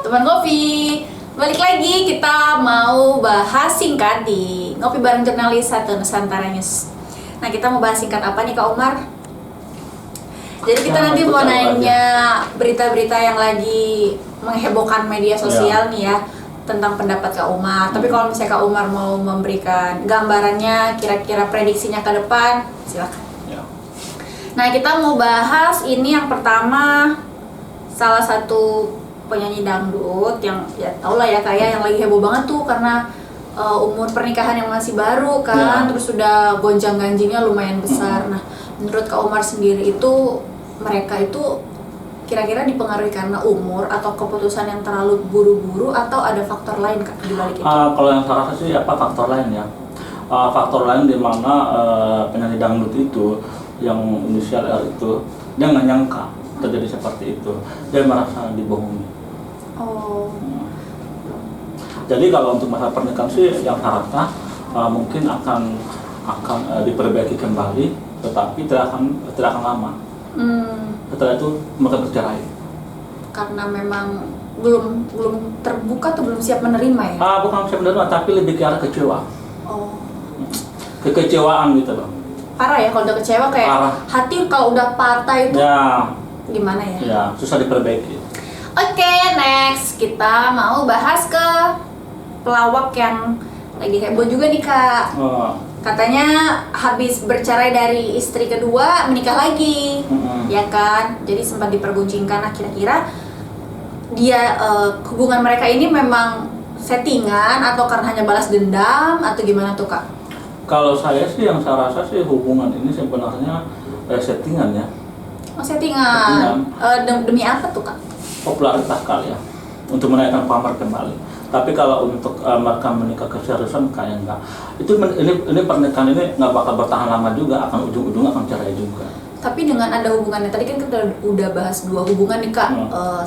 teman ngopi. Balik lagi kita mau bahas singkat di Ngopi Bareng Jurnalis 1 Nusantara News. Nah, kita mau bahas singkat apa nih Kak Umar? Jadi kita nanti mau nanya berita-berita yang lagi menghebohkan media sosial nih ya, tentang pendapat Kak Umar. Tapi kalau misalnya Kak Umar mau memberikan gambarannya, kira-kira prediksinya ke depan, silakan. Nah, kita mau bahas ini yang pertama, salah satu penyanyi dangdut yang ya tau lah ya kayak yang lagi heboh banget tuh karena umur pernikahan yang masih baru kan, terus sudah gonjang-ganjingnya lumayan besar. Nah, menurut Kak Umar sendiri itu mereka itu kira-kira dipengaruhi karena umur atau keputusan yang terlalu buru-buru atau ada faktor lain Kak di balik itu? Kalau yang saya rasa sih faktor lain ya. Faktor lain di mana penyanyi dangdut itu yang inisial R itu dia nggak nyangka terjadi seperti itu, dia merasa dibohongi. Jadi kalau untuk masalah pernikahan sih yang saya rasa mungkin akan diperbaiki kembali, tetapi tidak akan lama. Setelah itu mereka bercerai. Karena memang belum terbuka atau belum siap menerima ya? Bukan siap menerima, tapi lebih ke arah kecewa. Kekecewaan gitu loh. Parah ya kalau udah kecewa, kayak parah. Hati kalau udah patah itu ya, gimana ya? Ya, susah diperbaiki. Oke, next kita mau bahas ke pelawak yang lagi heboh juga nih Kak. Katanya habis bercerai dari istri kedua menikah lagi, ya kan? Jadi sempat diperguncingkan. Nah, kira-kira dia hubungan mereka ini memang settingan atau karena hanya balas dendam atau gimana tuh Kak? Kalau saya sih yang saya rasa sih hubungan ini sebenarnya settingan ya. Settingan. Demi apa tuh Kak? Popularitas kali ya, untuk menaikkan pamor kembali. Tapi kalau untuk mereka menikah keseriusan kayak enggak. Ini pernikahan ini nggak bakal bertahan lama juga, akan ujung-ujungnya akan cerai juga. Tapi dengan ada hubungannya, tadi kan kita udah bahas 2 hubungan nih Kak.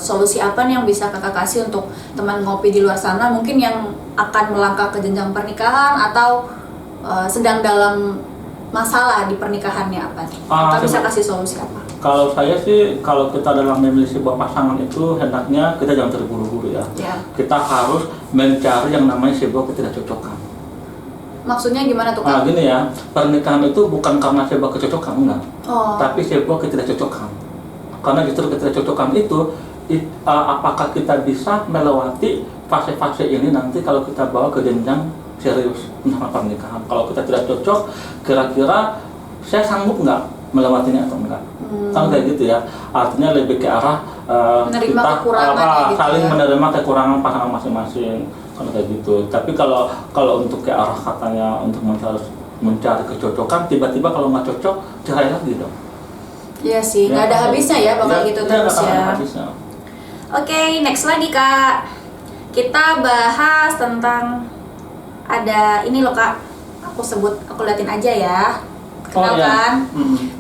Solusi apa nih yang bisa Kakak kasih untuk teman ngopi di luar sana mungkin yang akan melangkah ke jenjang pernikahan atau sedang dalam masalah di pernikahannya apa nih? Kakak bisa kasih solusi apa? Kalau saya sih, kalau kita dalam memilih sebuah pasangan itu hendaknya kita jangan terburu-buru ya. Kita harus mencari yang namanya sebuah ketidakcocokan. Maksudnya gimana tuh Kak? Gini ya, pernikahan itu bukan karena sebuah kecocokan, enggak. Tapi sebuah ketidakcocokan. Karena justru ketidakcocokan itu, apakah kita bisa melewati fase-fase ini nanti kalau kita bawa ke jenjang serius tentang pernikahan. Kalau kita tidak cocok, kira-kira saya sanggup nggak melewatinya atau enggak? Kan kayak gitu ya. Artinya lebih ke arah menerima kekurangan saling ya? Menerima kekurangan pasangan masing-masing, kan kayak gitu. Tapi kalau untuk ke arah katanya untuk mencari kecocokan, tiba-tiba kalau nggak cocok cerai lagi dong. Iya sih, nggak ada habisnya ya bakal gitu terus ya. Oke, next lagi Kak. Kita bahas tentang ada ini loh Kak. Aku liatin aja ya. Kenal kan?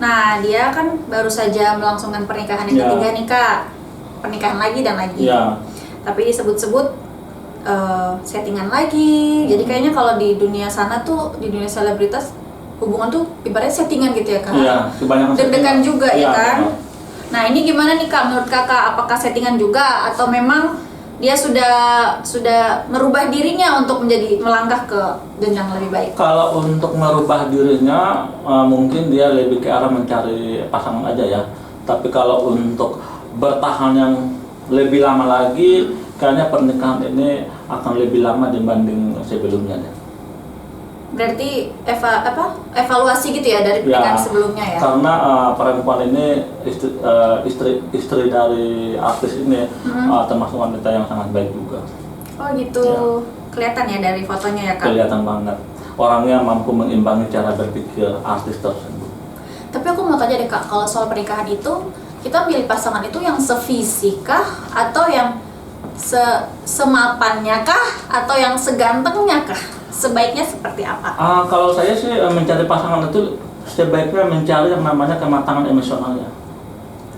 Nah, dia kan baru saja melangsungkan pernikahan yang ketiga nih Kak. Pernikahan lagi dan lagi. Tapi disebut-sebut settingan lagi. Jadi kayaknya kalau di dunia sana tuh, di dunia selebritas, hubungan tuh ibaratnya settingan gitu ya Kak. Deg-degan juga ya kan? Nah, ini gimana nih Kak menurut Kakak? Apakah settingan juga atau memang dia sudah merubah dirinya untuk melangkah ke jenjang lebih baik? Kalau untuk merubah dirinya, mungkin dia lebih ke arah mencari pasangan aja ya. Tapi kalau untuk bertahan yang lebih lama lagi, kayaknya pernikahan ini akan lebih lama dibanding sebelumnya ya. Berarti evaluasi gitu ya dari pernikahan sebelumnya ya? Karena perempuan ini istri dari artis ini termasuk wanita yang sangat baik juga. Oh gitu, kelihatan ya dari fotonya ya Kak? Kelihatan banget, orangnya mampu mengimbangi cara berpikir artis tersebut. Tapi aku mau tanya deh Kak, kalau soal pernikahan itu, kita milih pasangan itu yang sevisi kah? Atau yang semapannya kah? Atau yang segantengnya kah? Sebaiknya seperti apa? Kalau saya sih mencari pasangan itu sebaiknya mencari yang namanya kematangan emosionalnya.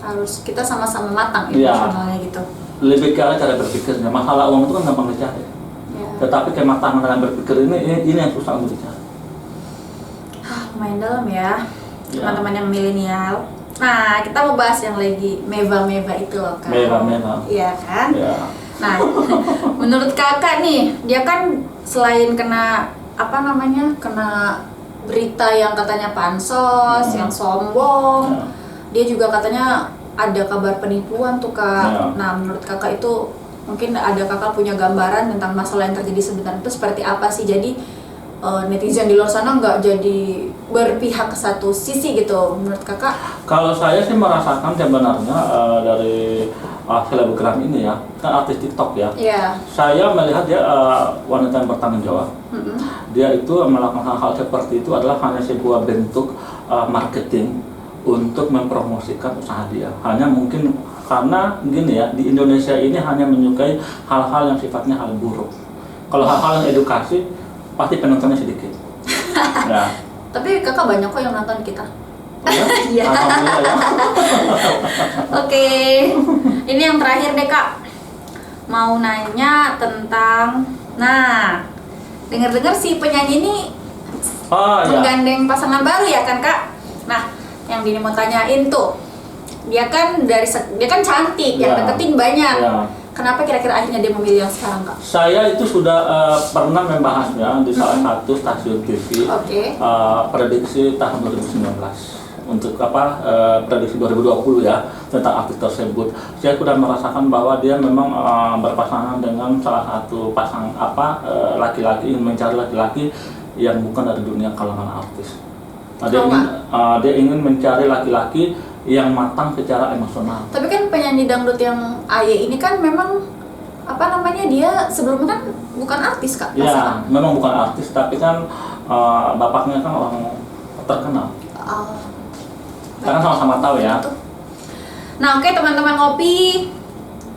Harus kita sama-sama matang emosionalnya gitu. Lebih ke arah cara berpikirnya. Masalah uang itu kan gampang dicari. Tetapi kematangan dalam berpikir ini yang susah untuk dicari. Lumayan dalam ya, teman-teman yang milenial. Nah, kita mau bahas yang lagi meva-meva itu loh kan. Meva-meva. Iya kan? Nah, menurut kakak nih, dia kan selain kena kena berita yang katanya pansos, yang sombong, dia juga katanya ada kabar penipuan tuh kak. Nah, menurut kakak itu mungkin ada kakak punya gambaran tentang masalah yang terjadi sebenarnya itu seperti apa sih? Jadi netizen di luar sana nggak jadi berpihak ke satu sisi gitu, menurut kakak? Kalau saya sih merasakan sebenarnya dari selebgram ini ya, kan artis TikTok ya. Iya. Saya melihat dia wanita yang bertanggung jawab. Dia itu melakukan hal-hal seperti itu adalah hanya sebuah bentuk marketing untuk mempromosikan usaha dia. Hanya mungkin karena gini ya, di Indonesia ini hanya menyukai hal-hal yang sifatnya hal buruk. Kalau hal-hal yang edukasi, pasti penontonnya sedikit. Ya. Tapi kakak banyak kok yang nonton kita. Iya. Alhamdulillah ya. Oke, ini yang terakhir deh kak. Mau nanya tentang, nah, dengar-dengar si penyanyi ini menggandeng pasangan baru ya kan kak? Nah, yang Dini mau tanyain tuh, dia kan cantik, yang deketin banyak. Kenapa kira-kira akhirnya dia memilih yang sekarang kak? Saya itu sudah pernah membahasnya di salah satu stasiun TV. Prediksi tahun 2019 untuk prediksi 2020 ya tentang artis tersebut. Saya sudah merasakan bahwa dia memang berpasangan dengan salah satu laki-laki, ingin mencari laki-laki yang bukan dari dunia kalangan artis. Dia ingin mencari laki-laki yang matang secara emosional. Tapi kan penyanyi dangdut yang Aye ini kan memang dia sebelumnya kan bukan artis kak? Ya, memang bukan artis, tapi kan bapaknya kan orang terkenal. Kita kan sama-sama tahu ya. Nah, oke teman-teman ngopi.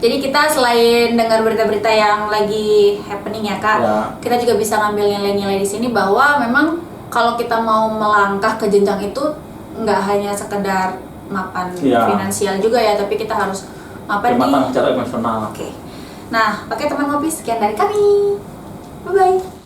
Jadi kita selain dengar berita-berita yang lagi happening ya kak, kita juga bisa ngambil nilai-nilai di sini bahwa memang kalau kita mau melangkah ke jenjang itu nggak hanya sekedar mapan finansial juga ya, tapi kita harus mapan secara emosional. Oke. Nah, oke teman ngopi, sekian dari kami. Bye bye.